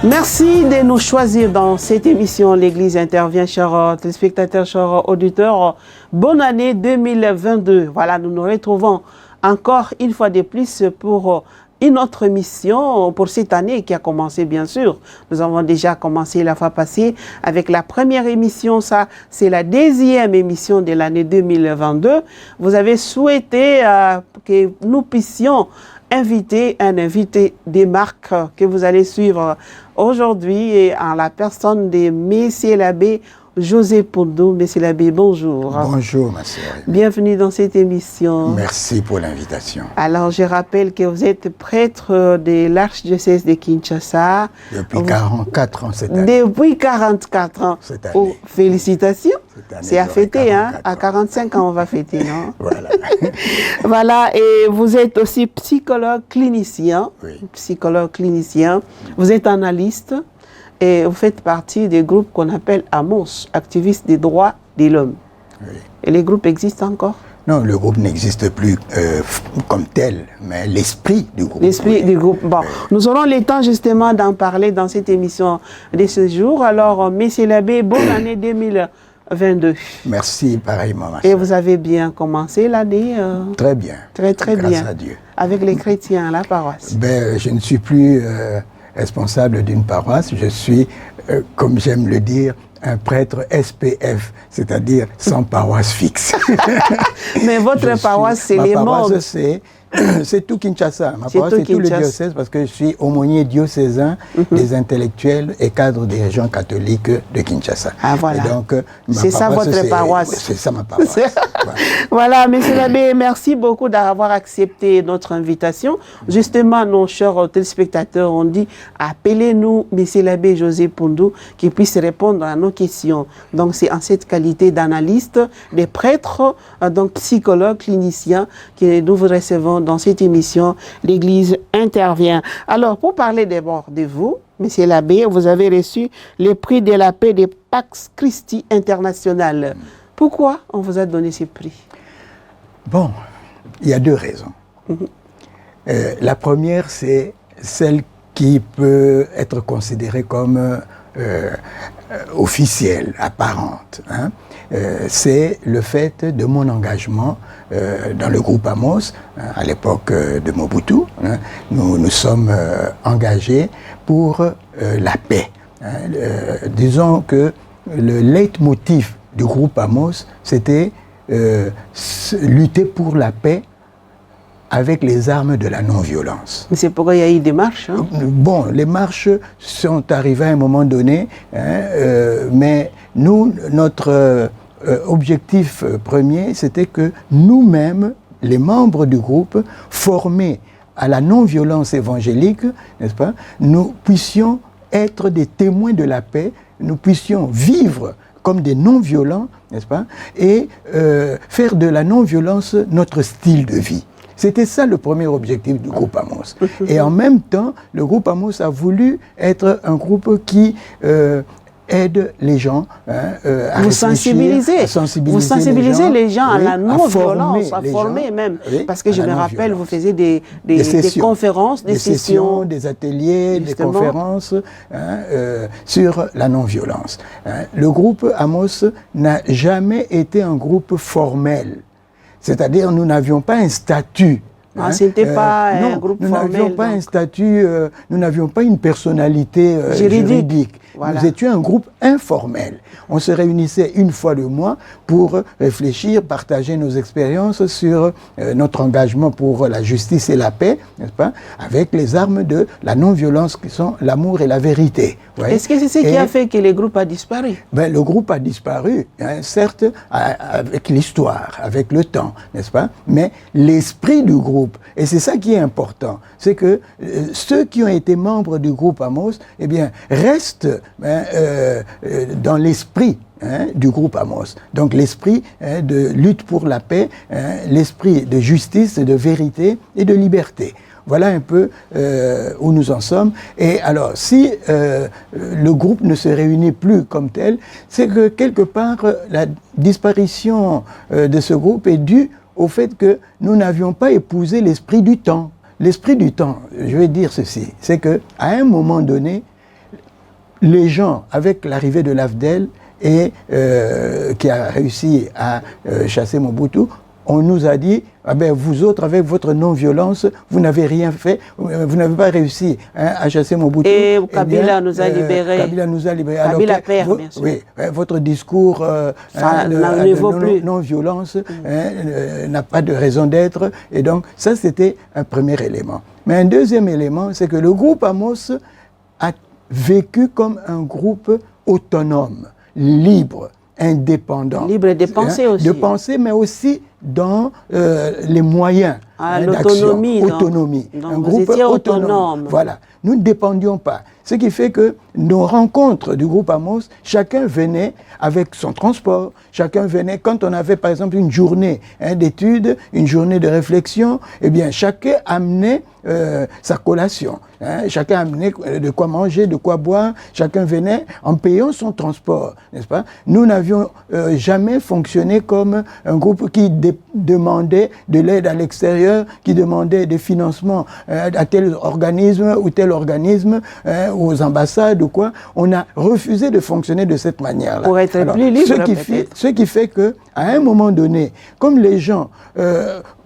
Merci de nous choisir dans cette émission. L'Église intervient, chers téléspectateurs, chers auditeurs. Bonne année 2022. Voilà, nous nous retrouvons encore une fois de plus pour une autre mission pour cette année qui a commencé, bien sûr. Nous avons déjà commencé la fois passée avec la première émission. Ça, c'est la deuxième émission de l'année 2022. Vous avez souhaité que nous puissions inviter un invité des marques que vous allez suivre aujourd'hui et en la personne de Messier l'abbé José Pondou. Messier l'abbé, bonjour. Bonjour, ma sœur. Bienvenue dans cette émission. Merci pour l'invitation. Alors, je rappelle que vous êtes prêtre de l'archidiocèse de Kinshasa. Depuis 44 ans cette année. Depuis 44 ans. Cette année. Oh, félicitations. C'est à fêter, hein? À 45 ans, on va fêter, non? Voilà. Voilà, et vous êtes aussi psychologue clinicien. Oui. Psychologue clinicien. Vous êtes analyste et vous faites partie des groupes qu'on appelle AMOS, activistes des droits de l'homme. Oui. Et les groupes existent encore? Non, le groupe n'existe plus comme tel, mais l'esprit du groupe. L'esprit oui. du groupe. Bon, nous aurons le temps justement d'en parler dans cette émission de ce jour. Alors, Messier l'abbé, bonne année 2022. Merci, pareillement, ma Et sœur. vous avez bien commencé l'année Très bien. Très bien. Grâce à Dieu. Avec les chrétiens à la paroisse. Ben, je ne suis plus responsable d'une paroisse. Je suis, comme j'aime le dire, un prêtre SPF, c'est-à-dire sans paroisse fixe. Mais votre paroisse, c'est les membres. C'est tout Kinshasa. Ma C'est paroisse, tout c'est tout le Kinshasa. diocèse parce que je suis aumônier diocésain des intellectuels et cadres dirigeants catholiques de Kinshasa. Ah, voilà. Et donc, C'est ça votre paroisse. C'est ça ma paroisse. Voilà. Voilà, Monsieur l'abbé, merci beaucoup d'avoir accepté notre invitation. Justement, nos chers téléspectateurs ont dit, appelez-nous Monsieur l'abbé José Pondou, qui puisse répondre à nos questions. Donc, c'est en cette qualité d'analyste, de prêtre, donc psychologue, clinicien, que nous vous recevons dans cette émission. L'Église intervient. Alors, pour parler d'abord de vous, Monsieur l'abbé, vous avez reçu le prix de la paix de Pax Christi International. Pourquoi on vous a donné ce prix? Bon, il y a deux raisons. La première, c'est celle qui peut être considérée comme officielle, apparente. Hein. C'est le fait de mon engagement dans le groupe AMOS, à l'époque de Mobutu. Hein. Nous sommes engagés pour la paix. Hein. Disons que le leitmotiv du groupe AMOS, c'était lutter pour la paix avec les armes de la non-violence. Mais c'est pourquoi il y a eu des marches. Hein? Bon, les marches sont arrivées à un moment donné, hein, mais nous, notre objectif premier, c'était que nous-mêmes, les membres du groupe, formés à la non-violence évangélique, n'est-ce pas, nous puissions être des témoins de la paix, nous puissions vivre comme des non-violents, n'est-ce pas, et faire de la non-violence notre style de vie. C'était ça le premier objectif du groupe AMOS. Et en même temps, le groupe AMOS a voulu être un groupe qui aide les gens à vous sensibiliser. Vous sensibilisez les gens à la non-violence, à former même. Oui, parce que je me rappelle, vous faisiez des conférences, des sessions, des ateliers, justement, des conférences sur la non-violence. Le groupe AMOS n'a jamais été un groupe formel. C'est-à-dire, nous n'avions pas un statut. Ah, c'était pas un groupe formel. Nous n'avions pas un statut, nous n'avions pas une personnalité juridique. Voilà. Nous étions un groupe informel. On se réunissait une fois le mois pour réfléchir, partager nos expériences sur notre engagement pour la justice et la paix, n'est-ce pas, avec les armes de la non-violence qui sont l'amour et la vérité. Est-ce que c'est ce qui a fait que le groupe a disparu? Ben, le groupe a disparu, hein, certes, avec l'histoire, avec le temps, n'est-ce pas, mais l'esprit du groupe, et c'est ça qui est important, c'est que ceux qui ont été membres du groupe AMOS, eh bien, restent dans l'esprit du groupe AMOS. Donc l'esprit de lutte pour la paix, l'esprit de justice, de vérité et de liberté. Voilà un peu où nous en sommes. Et alors, si le groupe ne se réunit plus comme tel, c'est que quelque part, la disparition de ce groupe est due au fait que nous n'avions pas épousé l'esprit du temps. L'esprit du temps, je vais dire ceci, c'est qu'à un moment donné, les gens, avec l'arrivée de l'AFDEL, et qui a réussi à chasser Mobutu, on nous a dit, ah ben, vous autres, avec votre non-violence, vous n'avez rien fait, vous n'avez pas réussi à chasser Mobutu. Et Kabila nous a libérés. Kabila nous a libérés. Kabila perd, bien sûr. Oui, votre discours de non-violence n'a pas de raison d'être. Et donc, ça, c'était un premier élément. Mais un deuxième élément, c'est que le groupe Amos a vécu comme un groupe autonome, libre, indépendant. Libre de penser aussi. De penser, mais aussi dans les moyens l'autonomie. Autonomie. Donc un groupe autonome. Voilà. Nous ne dépendions pas. Ce qui fait que nos rencontres du groupe Amos, chacun venait avec son transport, chacun venait, quand on avait par exemple une journée d'études, une journée de réflexion, eh bien chacun amenait sa collation. Chacun amenait de quoi manger, de quoi boire, chacun venait en payant son transport, n'est-ce pas? Nous n'avions jamais fonctionné comme un groupe qui demandait de l'aide à l'extérieur, qui demandait des financements à tel organisme ou tel organisme, aux ambassades ou quoi. On a refusé de fonctionner de cette manière-là. Pour être plus libre, ce qui fait que, à un moment donné, comme les gens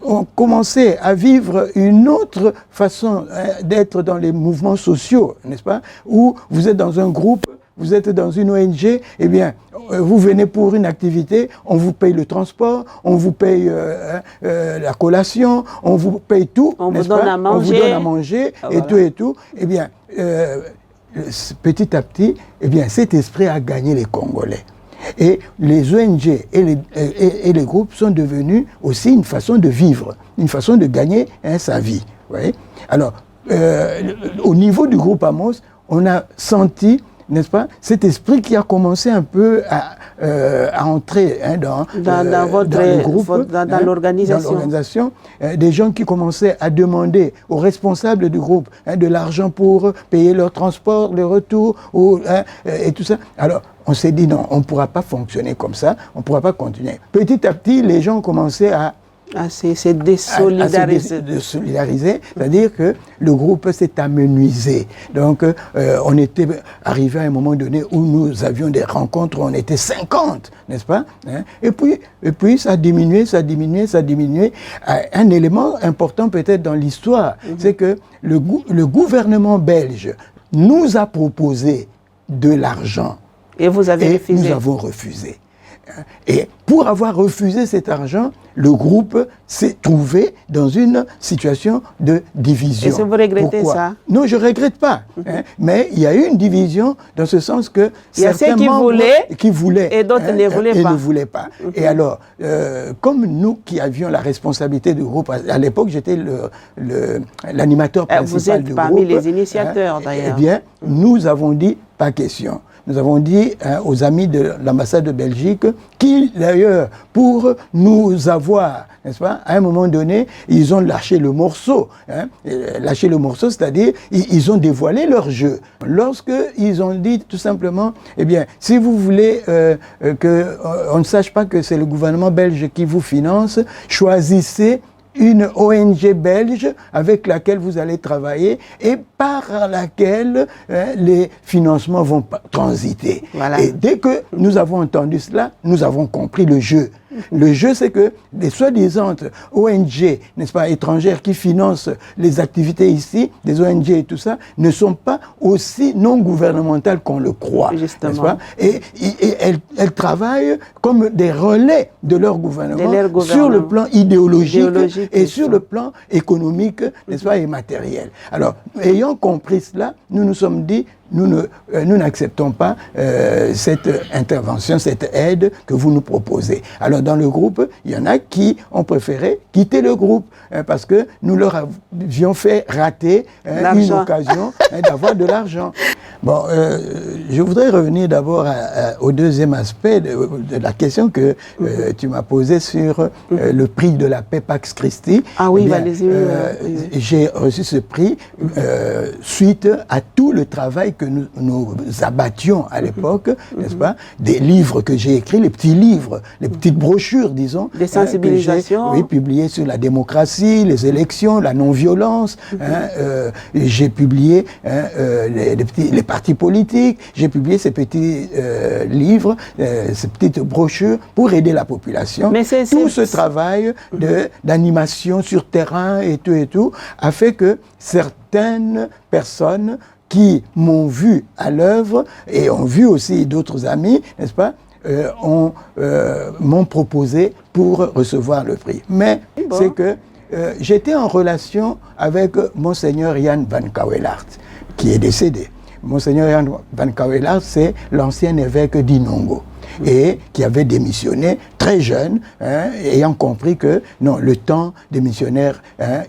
ont commencé à vivre une autre façon d'être dans les mouvements sociaux, n'est-ce pas? Où vous êtes dans un groupe, vous êtes dans une ONG, eh bien, vous venez pour une activité, on vous paye le transport, on vous paye la collation, on vous paye tout, on vous n'est-ce donne pas? à manger. On vous donne à manger, et voilà. tout et tout. Eh bien, petit à petit, eh bien, cet esprit a gagné les Congolais. Et les ONG et les groupes sont devenus aussi une façon de vivre, une façon de gagner sa vie. Vous voyez? Alors, au niveau du groupe Amos, on a senti, n'est-ce pas, cet esprit qui a commencé un peu à entrer dans le groupe, dans l'organisation. Des gens qui commençaient à demander aux responsables du groupe de l'argent pour payer leur transport, le retour, et tout ça. Alors, on s'est dit non, on ne pourra pas fonctionner comme ça, on ne pourra pas continuer. Petit à petit, les gens commençaient à se désolidariser. C'est-à-dire que le groupe s'est amenuisé. Donc, on était arrivé à un moment donné où nous avions des rencontres où on était 50, n'est-ce pas? Et puis, ça a diminué. Un élément important peut-être dans l'histoire, c'est que le gouvernement belge nous a proposé de l'argent. Et vous avez refusé. Nous avons refusé. Et pour avoir refusé cet argent, le groupe s'est trouvé dans une situation de division. Est-ce que vous regrettez ça? Non, je ne regrette pas. Mais il y a eu une division dans ce sens que certains membres qui voulaient et d'autres ne voulaient pas. Et alors, comme nous qui avions la responsabilité du groupe, à l'époque j'étais l'animateur principal du groupe. Vous êtes parmi les initiateurs d'ailleurs. Eh bien, nous avons dit pas question. Nous avons dit aux amis de l'ambassade de Belgique, qui d'ailleurs, pour nous avoir, n'est-ce pas, à un moment donné, ils ont lâché le morceau. Lâché le morceau, c'est-à-dire, ils ont dévoilé leur jeu. Lorsqu'ils ont dit tout simplement, eh bien, si vous voulez qu'on ne sache pas que c'est le gouvernement belge qui vous finance, choisissez une ONG belge avec laquelle vous allez travailler et par laquelle les financements vont transiter. Voilà. Et dès que nous avons entendu cela, nous avons compris le jeu. Le jeu, c'est que les soi-disant ONG, n'est-ce pas, étrangères qui financent les activités ici, des ONG et tout ça, ne sont pas aussi non gouvernementales qu'on le croit. Justement. N'est-ce pas? Et elles travaillent comme des relais de leur gouvernement, sur le plan idéologique et sur le plan économique, n'est-ce pas, et matériel. Alors, ayant compris cela, nous nous sommes dit, nous n'acceptons pas cette intervention, cette aide que vous nous proposez. Alors dans le groupe, il y en a qui ont préféré quitter le groupe parce que nous leur avions fait rater une occasion d'avoir de l'argent. Bon, je voudrais revenir d'abord au deuxième aspect de la question que tu m'as posée sur le prix de la paix Pax Christi. Ah oui, j'ai reçu ce prix suite à tout le travail que nous abattions à l'époque, n'est-ce pas? Des livres que j'ai écrits, les petits livres, les petites brochures, disons. Des sensibilisations. Oui, publiées sur la démocratie, les élections, la non-violence. J'ai publié les partis politiques, j'ai publié ces petits livres, ces petites brochures pour aider la population. Mais tout ce travail d'animation sur terrain et tout a fait que certaines personnes qui m'ont vu à l'œuvre et ont vu aussi d'autres amis, n'est-ce pas, m'ont proposé pour recevoir le prix. Mais c'est que j'étais en relation avec Monseigneur Jan van Kouwelaert, qui est décédé. Monseigneur Jan van Kouwelaert, c'est l'ancien évêque d'Inongo, et qui avait démissionné très jeune, ayant compris que non, le temps des missionnaires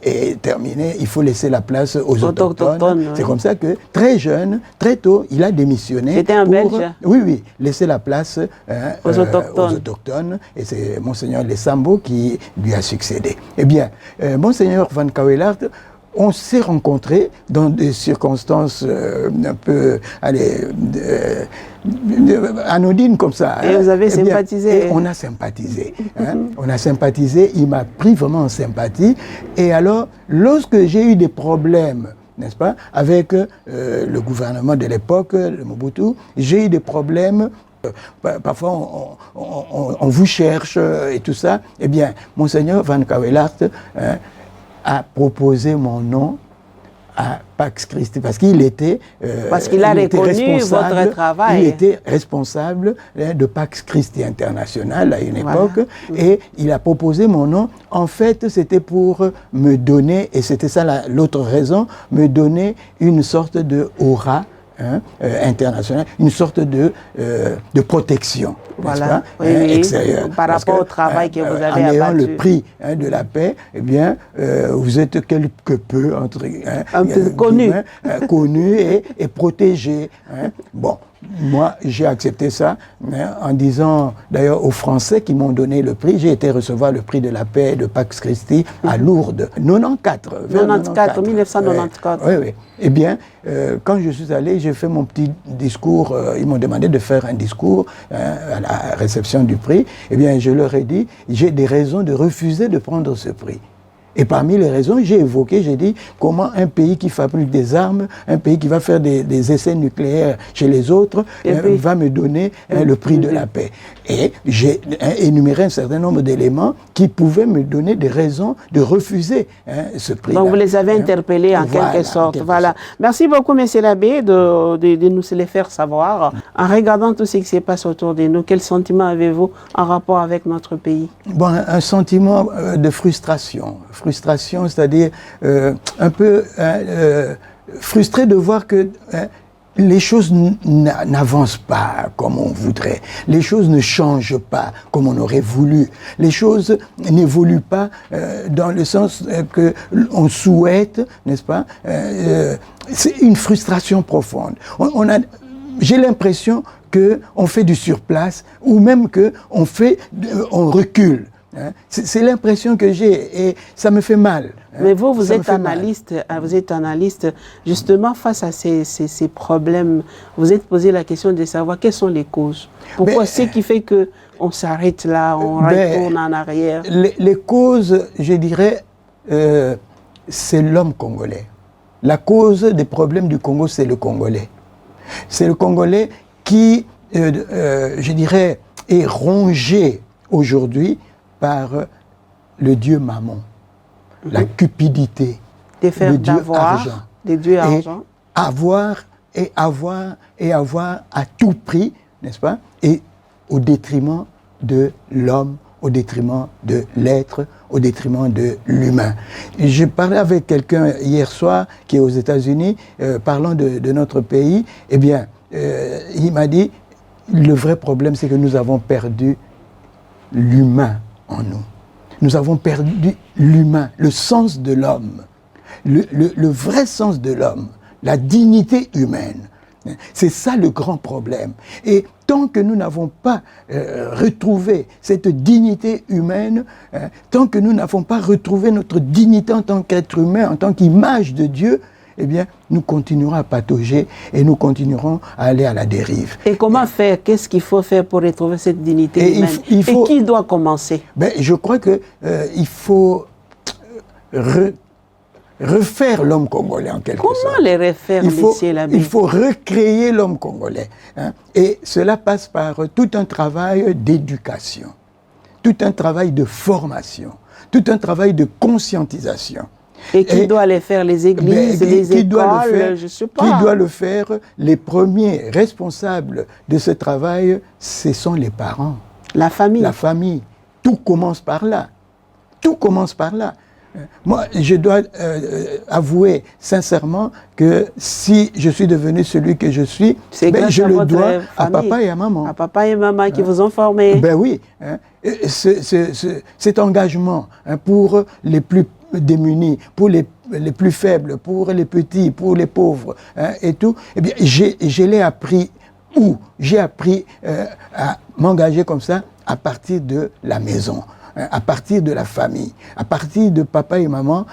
est terminé, il faut laisser la place aux autochtones. C'est comme ça que très jeune, très tôt, il a démissionné. C'était un Belge? Oui, laisser la place aux autochtones. Et c'est Monseigneur Lessambo qui lui a succédé. Eh bien, Monseigneur van Kouwelaert, on s'est rencontrés dans des circonstances un peu, anodines comme ça. Et vous avez sympathisé. Et on a sympathisé. On a sympathisé, il m'a pris vraiment en sympathie. Et alors, lorsque j'ai eu des problèmes, n'est-ce pas, avec le gouvernement de l'époque, le Mobutu, j'ai eu des problèmes. Parfois, on vous cherche et tout ça. Eh bien, Monseigneur van Kouwelaert a proposé mon nom à Pax Christi, parce qu'il était parce qu'il a reconnu votre travail. Il était responsable de Pax Christi International à une époque, et il a proposé mon nom. En fait, c'était pour me donner, et c'était ça l'autre raison, me donner une sorte de aura international, une sorte de protection, voilà, extérieure. Par rapport au travail que vous avez abattu. En ayant le prix de la paix, eh bien, vous êtes quelque peu, un peu connu. Connu et protégé. Bon. Moi, j'ai accepté ça en disant, d'ailleurs, aux Français qui m'ont donné le prix, j'ai été recevoir le prix de la paix de Pax Christi à Lourdes, 1994. Oui. Eh bien, quand je suis allé, j'ai fait mon petit discours, ils m'ont demandé de faire un discours à la réception du prix. Eh bien, je leur ai dit, j'ai des raisons de refuser de prendre ce prix. Et parmi les raisons, j'ai dit comment un pays qui fabrique des armes, un pays qui va faire des essais nucléaires chez les autres, va me donner le prix de la paix. Et j'ai énuméré un certain nombre d'éléments qui pouvaient me donner des raisons de refuser ce prix. Donc vous les avez interpellés en quelque sorte. Voilà. Merci beaucoup, Monsieur l'abbé, de nous les faire savoir. En regardant tout ce qui se passe autour de nous, quel sentiment avez-vous en rapport avec notre pays? Bon, un sentiment de frustration. Frustration, c'est-à-dire un peu frustré de voir que les choses n'avancent pas comme on voudrait. Les choses ne changent pas comme on aurait voulu. Les choses n'évoluent pas dans le sens que on souhaite, n'est-ce pas? C'est une frustration profonde. J'ai l'impression qu'on fait du surplace ou même qu'on recule. C'est l'impression que j'ai et ça me fait mal. Mais vous êtes analyste, justement face à ces problèmes. Vous êtes posé la question de savoir quelles sont les causes. Pourquoi c'est qui fait qu'on s'arrête là, on retourne en arrière? Les causes, je dirais, c'est l'homme congolais. La cause des problèmes du Congo, c'est le Congolais. C'est le Congolais qui, je dirais, est rongé aujourd'hui par le dieu Mammon, la cupidité, le dieu argent. Des dieux argent. Avoir à tout prix, n'est-ce pas? Et au détriment de l'homme, au détriment de l'être, au détriment de l'humain. J'ai parlé avec quelqu'un hier soir qui est aux États-Unis, parlant de notre pays. Eh bien, il m'a dit, le vrai problème, c'est que nous avons perdu l'humain en nous. Nous avons perdu l'humain, le sens de l'homme, le vrai sens de l'homme, la dignité humaine. C'est ça le grand problème. Et tant que nous n'avons pas retrouvé cette dignité humaine, tant que nous n'avons pas retrouvé notre dignité en tant qu'être humain, en tant qu'image de Dieu, eh bien, nous continuerons à patauger et nous continuerons à aller à la dérive. Et comment faire? Qu'est-ce qu'il faut faire pour retrouver cette dignité humaine? Et qui doit commencer? Je crois qu'il faut refaire l'homme congolais en quelque sorte. Comment les refaire, monsieur l'abbé? Il faut recréer l'homme congolais. Hein. Et cela passe par tout un travail d'éducation, tout un travail de formation, tout un travail de conscientisation. Et qui doit les faire? Les églises, les écoles, je ne sais pas. Qui doit le faire? Les premiers responsables de ce travail, ce sont les parents. La famille. La famille. Tout commence par là. Tout commence par là. Moi, je dois avouer sincèrement que si je suis devenu celui que je suis, ben, je le dois à papa et à maman. À papa et maman qui vous ont formé. Ben oui. Hein, cet engagement pour les plus démunis, pour les plus faibles, pour les petits, pour les pauvres, hein, et tout, eh bien, je l'ai appris où? J'ai appris à m'engager comme ça à partir de la maison, à partir de la famille, à partir de papa et maman,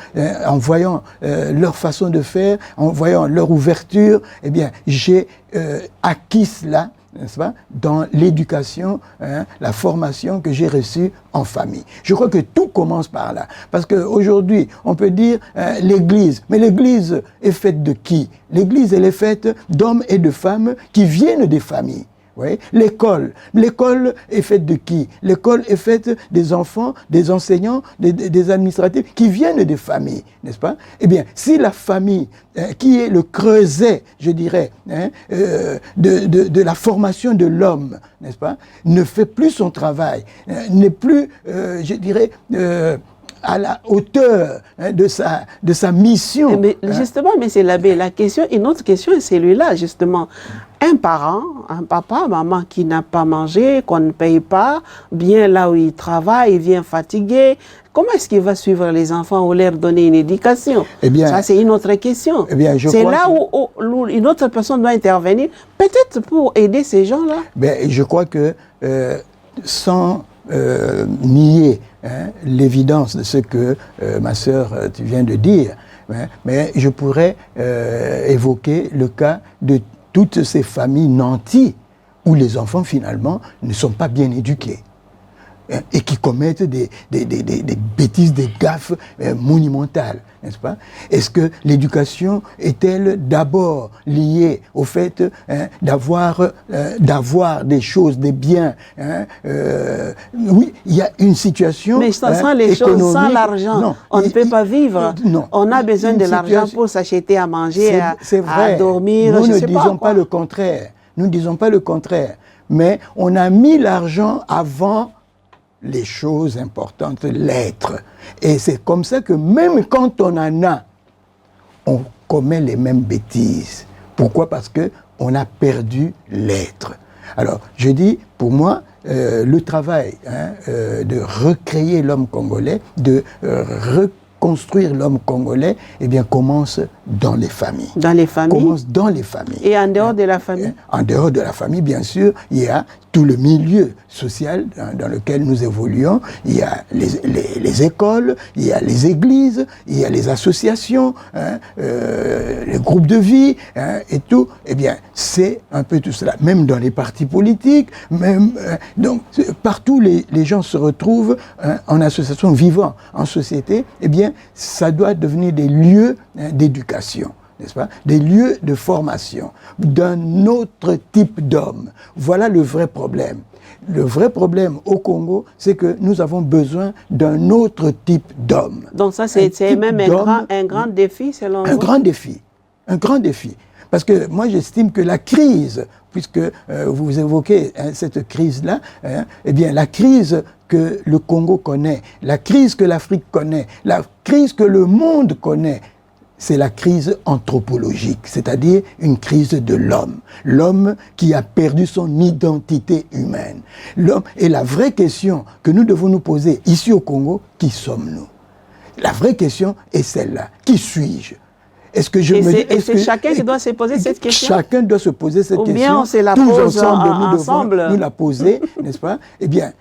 en voyant leur façon de faire, en voyant leur ouverture, eh bien, j'ai acquis cela, n'est-ce pas, dans l'éducation, hein, la formation que j'ai reçue en famille. Je crois que tout commence par là. Parce qu'aujourd'hui, on peut dire l'Église. Mais l'Église est faite de qui? L'Église, elle est faite d'hommes et de femmes qui viennent des familles. Oui. L'école est faite de qui? L'école est faite des enfants, des enseignants, des administratifs qui viennent des familles, n'est-ce pas? Eh bien, si la famille, qui est le creuset, je dirais, hein, de la formation de l'homme, n'est-ce pas, ne fait plus son travail, n'est plus, je dirais, à la hauteur, hein, de sa mission. Mais justement, monsieur l'abbé, une autre question est celui-là, justement. Un parent, un papa, maman qui n'a pas mangé, qu'on ne paye pas, bien là où il travaille, il vient fatigué, comment est-ce qu'il va suivre les enfants ou leur donner une éducation? Eh bien, ça, c'est une autre question. Eh bien, c'est là où une autre personne doit intervenir, peut-être pour aider ces gens-là. Ben, je crois que sans nier, hein, l'évidence de ce que ma sœur, tu viens de dire, hein, mais je pourrais évoquer le cas de toutes ces familles nanties où les enfants finalement ne sont pas bien éduqués, hein, et qui commettent des bêtises, des gaffes monumentales, n'est-ce pas? Est-ce que l'éducation est-elle d'abord liée au fait, hein, d'avoir des choses, des biens, hein, oui, il y a une situation. Mais sans les choses, sans l'argent, on ne peut pas vivre. Non, on a besoin de l'argent pour s'acheter à manger, à dormir. Nous ne disons pas le contraire. Nous ne disons pas le contraire. Mais on a mis l'argent avant les choses importantes, l'être. Et c'est comme ça que même quand on en a, on commet les mêmes bêtises. Pourquoi? Parce qu'on a perdu l'être. Alors, je dis, pour moi, le travail, hein, de recréer l'homme congolais, de reconstruire l'homme congolais, eh bien, commence dans les familles. Dans les familles? Commence dans les familles. Et en dehors de la famille? En dehors de la famille, bien sûr, il y a tout le milieu social dans lequel nous évoluons. Il y a les écoles, il y a les églises, il y a les associations, hein, les groupes de vie, hein, et tout. Eh bien, c'est un peu tout cela. Même dans les partis politiques, même, donc, partout les gens se retrouvent, hein, en association, vivant en société. Eh bien, ça doit devenir des lieux, hein, d'éducation, n'est-ce pas? Des lieux de formation d'un autre type d'homme. Voilà le vrai problème. Le vrai problème au Congo, c'est que nous avons besoin d'un autre type d'homme. Donc ça, c'est même un grand défi, selon vous? Un grand défi. Un grand défi. Parce que moi, j'estime que la crise, puisque vous évoquez, hein, cette crise-là, hein, eh bien, la crise que le Congo connaît, la crise que l'Afrique connaît, la crise que le monde connaît, c'est la crise anthropologique, c'est-à-dire une crise de l'homme. L'homme qui a perdu son identité humaine. L'homme, et la vraie question que nous devons nous poser ici au Congo, qui sommes-nous? La vraie question est celle-là. Qui suis-je? Est-ce que je c'est chacun qui doit se poser cette question? Chacun doit se poser cette question. Ou bien on se la tous pose ensemble, nous devons nous la poser, n'est-ce pas? Eh bien,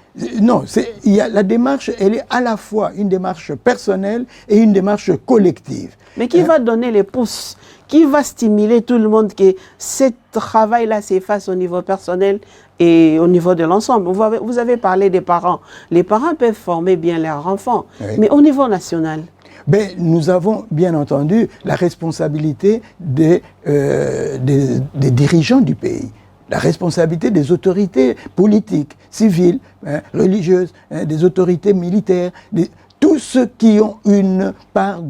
non, la démarche, elle est à la fois une démarche personnelle et une démarche collective. Mais qui va donner les pouces? Qui va stimuler tout le monde que ce travail-là s'efface au niveau personnel et au niveau de l'ensemble? Vous avez parlé des parents. Les parents peuvent former bien leurs enfants, oui, mais au niveau national, Ben, nous avons bien entendu la responsabilité des dirigeants du pays, la responsabilité des autorités politiques, civiles, religieuses, des autorités militaires, tous ceux qui ont une part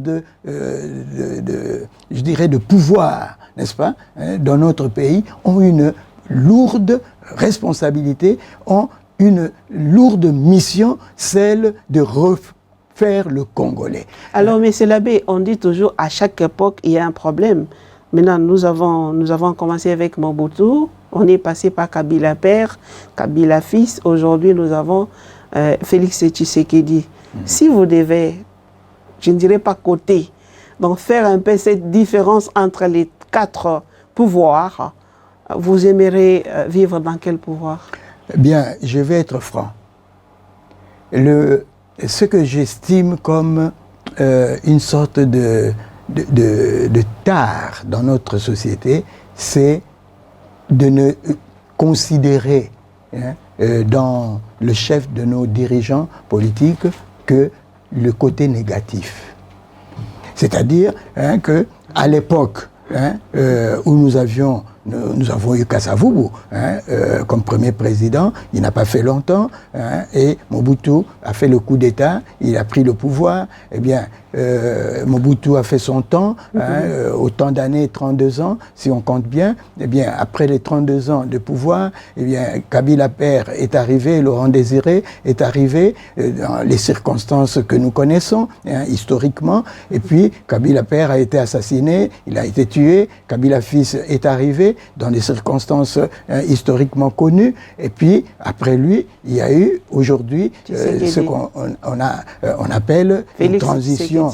je dirais, de pouvoir, n'est-ce pas, dans notre pays, ont une lourde responsabilité, ont une lourde mission, celle de faire le Congolais. Alors, monsieur l'abbé, on dit toujours à chaque époque, il y a un problème. Maintenant, nous avons commencé avec Mobutu, on est passé par Kabila père, Kabila fils. Aujourd'hui, nous avons Félix Tshisekedi. Si vous devez, je ne dirais pas côté, donc faire un peu cette différence entre les 4 pouvoirs, vous aimeriez vivre dans quel pouvoir? Eh bien, je vais être franc. Ce que j'estime comme une sorte de tare dans notre société, c'est de ne considérer dans le chef de nos dirigeants politiques que le côté négatif. C'est-à-dire qu'à l'époque où nous avons eu Kasavubu comme premier président, il n'a pas fait longtemps, et Mobutu a fait le coup d'État, il a pris le pouvoir. Eh bien, Mobutu a fait son temps, autant d'années, 32 ans, si on compte bien. Eh bien, après les 32 ans de pouvoir, eh bien, Kabila père est arrivé, Laurent Désiré est arrivé, dans les circonstances que nous connaissons, historiquement. Et puis, Kabila père a été assassiné, il a été tué, Kabila fils est arrivé, dans des circonstances historiquement connues. Et puis, après lui, il y a eu aujourd'hui ce qu'on appelle une transition,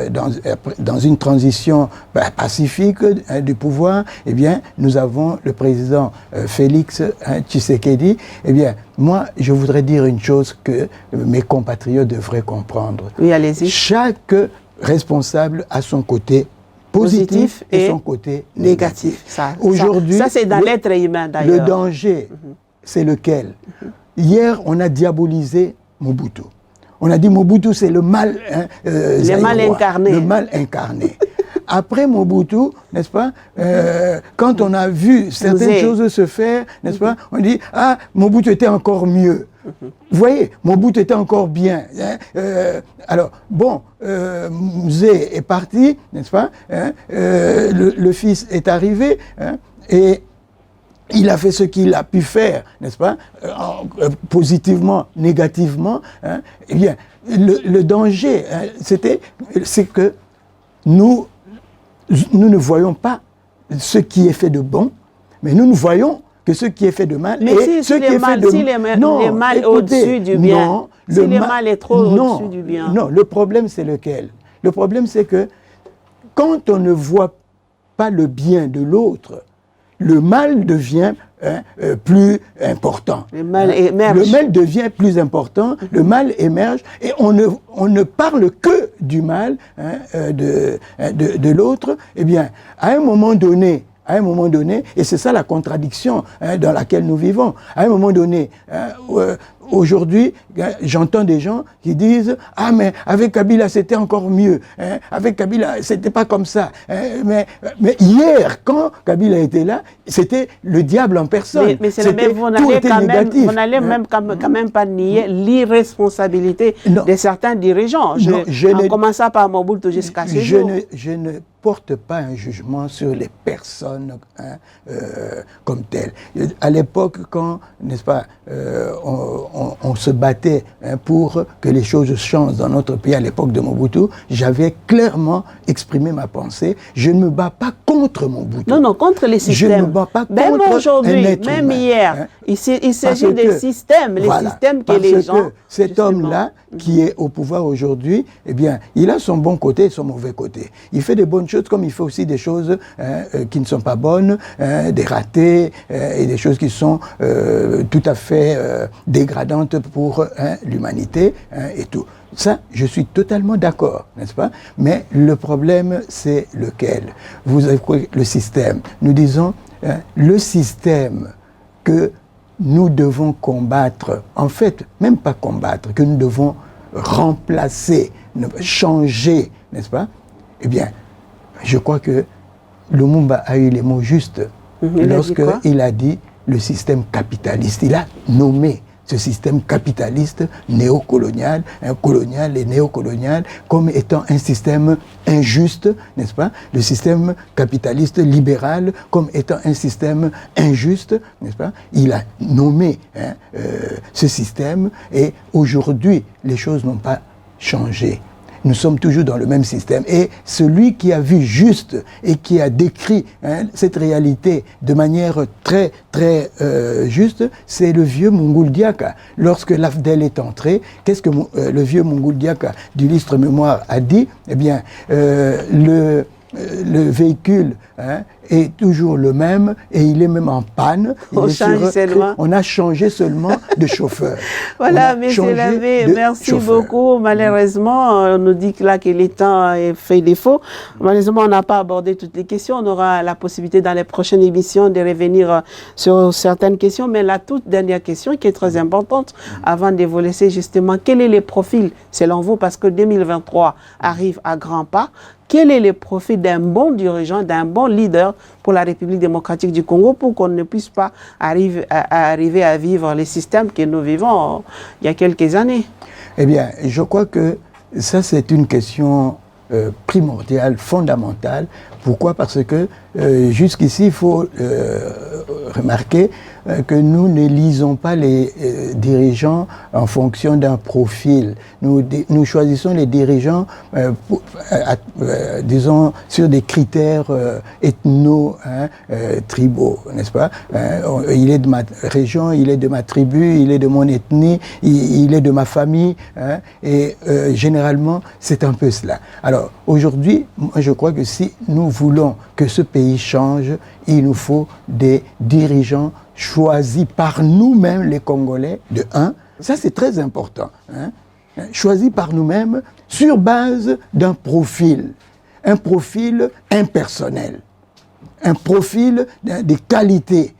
dans une transition pacifique du pouvoir. Eh bien, nous avons le président Félix Tshisekedi. Eh bien, moi, je voudrais dire une chose que mes compatriotes devraient comprendre. Oui, allez-y. Chaque responsable a son côté positif et son côté négatif. Aujourd'hui, ça c'est dans l'être humain d'ailleurs. Le danger, c'est lequel? Hier, on a diabolisé Mobutu. On a dit Mobutu, c'est le mal, le mal incarné. Le mal incarné. Après Mobutu, n'est-ce pas, quand on a vu certaines choses se faire, n'est-ce pas, on dit, ah, Mobutu était encore mieux. Vous voyez, Mobutu était encore bien. Alors, bon, Mzee est parti, n'est-ce pas, le fils est arrivé, et il a fait ce qu'il a pu faire, n'est-ce pas, positivement, négativement. Eh bien, le danger, c'est que nous ne voyons pas ce qui est fait de bon, mais nous voyons que ce qui est fait de mal et ce qui est fait de mal. Non, le mal est au-dessus du bien. Non, si le mal est trop au-dessus du bien. Non, le problème c'est lequel? Le problème c'est que quand on ne voit pas le bien de l'autre, le mal devient plus important. Le mal émerge. Le mal devient plus important, le mal émerge, et on ne parle que du mal de l'autre. Eh bien, à un moment donné, et c'est ça la contradiction dans laquelle nous vivons, à un moment donné, aujourd'hui, j'entends des gens qui disent « Ah, mais avec Kabila, c'était encore mieux. Avec Kabila, c'était pas comme ça. Mais hier, quand Kabila était là, c'était le diable en personne. » Mais c'est même, vous n'allez même quand même pas nier l'irresponsabilité de certains dirigeants. En commençant par Mobutu jusqu'à ce jour. Je ne porte pas un jugement sur les personnes comme telles. À l'époque, quand, n'est-ce pas, on se battait pour que les choses changent dans notre pays à l'époque de Mobutu, j'avais clairement exprimé ma pensée. Je ne me bats pas contre Mobutu. Non, contre les systèmes. Je ne me bats pas contre même aujourd'hui, même humain, hier, il s'agit des systèmes, systèmes que les gens... Parce que cet homme-là, qui est au pouvoir aujourd'hui, eh bien, il a son bon côté et son mauvais côté. Il fait des bonnes choses comme il fait aussi des choses qui ne sont pas bonnes, des ratés et des choses qui sont tout à fait dégradantes pour l'humanité et tout. Ça, je suis totalement d'accord, n'est-ce pas? Mais le problème, c'est lequel? Vous avez le système. Nous disons le système que nous devons combattre, en fait, même pas combattre, que nous devons remplacer, changer, n'est-ce pas? Eh bien, je crois que Lumumba a eu les mots justes lorsqu'il a dit le système capitaliste. Il a nommé ce système capitaliste néocolonial, colonial et néocolonial, comme étant un système injuste, n'est-ce pas? Le système capitaliste libéral comme étant un système injuste, n'est-ce pas? Il a nommé ce système et aujourd'hui, les choses n'ont pas changé. Nous sommes toujours dans le même système. Et celui qui a vu juste et qui a décrit cette réalité de manière très, très juste, c'est le vieux Mungulu Diaka. Lorsque l'AFDEL est entré, qu'est-ce que le vieux Mungulu Diaka d'illustre mémoire a dit? Eh bien, le véhicule est toujours le même et il est même en panne. On a changé seulement de chauffeur. Voilà, monsieur l'abbé, merci beaucoup. Malheureusement, on nous dit que là que le temps fait défaut. Malheureusement, on n'a pas abordé toutes les questions. On aura la possibilité dans les prochaines émissions de revenir sur certaines questions. Mais la toute dernière question qui est très importante, avant de vous laisser justement, quel est le profil selon vous? Parce que 2023 arrive à grands pas. Quel est le profil d'un bon dirigeant, d'un bon leader pour la République démocratique du Congo pour qu'on ne puisse pas arriver à vivre les systèmes que nous vivons il y a quelques années? Eh bien, je crois que ça, c'est une question primordiale, fondamentale. Pourquoi? Parce que jusqu'ici, il faut remarquer que nous ne lisons pas les dirigeants en fonction d'un profil. Nous choisissons les dirigeants, disons, sur des critères ethno-tribaux, n'est-ce pas? Il est de ma région, il est de ma tribu, il est de mon ethnie, il est de ma famille, et généralement, c'est un peu cela. Alors, aujourd'hui, moi, je crois que si nous voulons que ce pays change, il nous faut des dirigeants choisis par nous-mêmes, les Congolais, de un. Ça, c'est très important. Choisis par nous-mêmes sur base d'un profil. Un profil impersonnel. Un profil des qualités.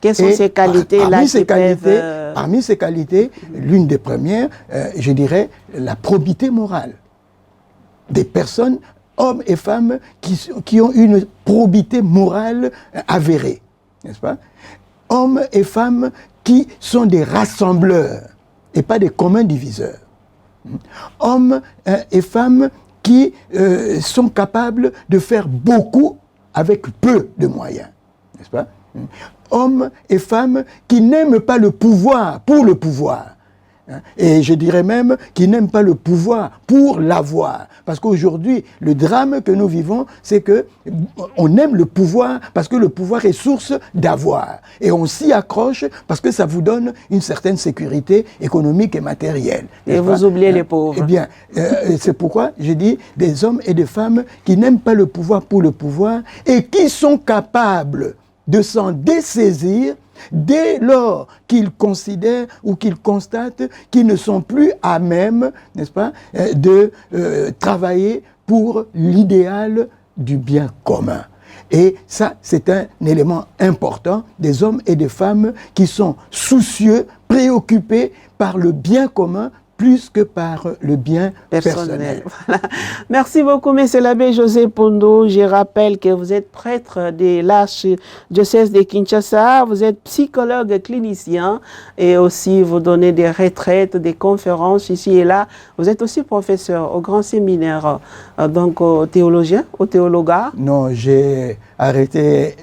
Quelles sont ces qualités-là Parmi ces qualités, l'une des premières, je dirais, la probité morale. Des personnes, hommes et femmes, qui ont une probité morale avérée, n'est-ce pas? Hommes et femmes qui sont des rassembleurs et pas des communs diviseurs. Hommes et femmes qui sont capables de faire beaucoup avec peu de moyens, n'est-ce pas? Hommes et femmes qui n'aiment pas le pouvoir pour le pouvoir. Et je dirais même qu'ils n'aiment pas le pouvoir pour l'avoir. Parce qu'aujourd'hui, le drame que nous vivons, c'est que on aime le pouvoir parce que le pouvoir est source d'avoir. Et on s'y accroche parce que ça vous donne une certaine sécurité économique et matérielle. Et vous oubliez les pauvres. Eh bien, c'est pourquoi je dis des hommes et des femmes qui n'aiment pas le pouvoir pour le pouvoir et qui sont capables de s'en dessaisir dès lors qu'ils considèrent ou qu'ils constatent qu'ils ne sont plus à même, n'est-ce pas, de travailler pour l'idéal du bien commun. Et ça, c'est un élément important des hommes et des femmes qui sont soucieux, préoccupés par le bien commun plus que par le bien personnel. Voilà. Merci beaucoup, monsieur l'abbé José Pondo. Je rappelle que vous êtes prêtre de l'archidiocèse de Kinshasa, vous êtes psychologue clinicien et aussi vous donnez des retraites, des conférences ici et là. Vous êtes aussi professeur au grand séminaire, donc théologien, au théologat. Non, j'ai arrêté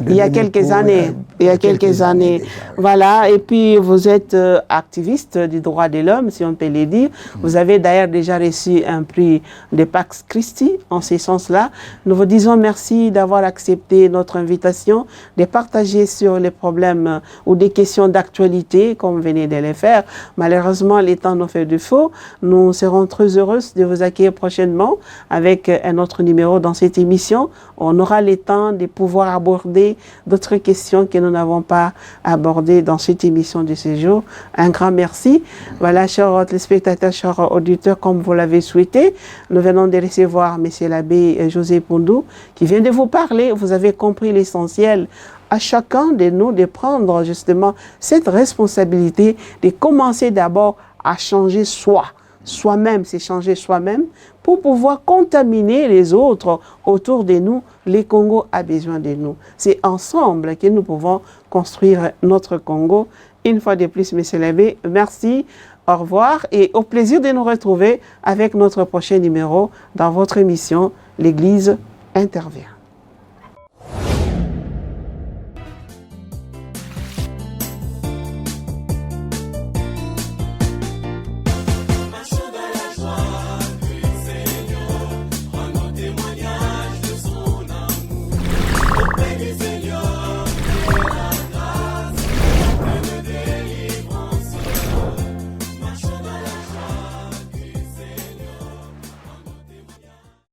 il y a quelques années. Il y a quelques années. Déjà, oui. Voilà, et puis vous êtes activiste du droit de l'homme, si on peut le dire. Vous avez d'ailleurs déjà reçu un prix de Pax Christi en ce sens-là. Nous vous disons merci d'avoir accepté notre invitation, de partager sur les problèmes ou des questions d'actualité, comme vous venez de les faire. Malheureusement, les temps nous fait défaut. Nous serons très heureux de vous accueillir prochainement avec un autre numéro dans cette émission. On aura le temps de pouvoir aborder d'autres questions que nous n'avons pas abordées dans cette émission de ce jour. Un grand merci. Voilà, chers téléspectateurs, chers auditeurs, comme vous l'avez souhaité, nous venons de recevoir M. l'abbé José Pondo qui vient de vous parler. Vous avez compris l'essentiel. À chacun de nous de prendre justement cette responsabilité de commencer d'abord à changer soi-même, c'est changer soi-même pour pouvoir contaminer les autres autour de nous. Le Congo a besoin de nous. C'est ensemble que nous pouvons construire notre Congo. Une fois de plus, M. Lébé, merci, au revoir et au plaisir de nous retrouver avec notre prochain numéro dans votre émission « L'Église intervient ».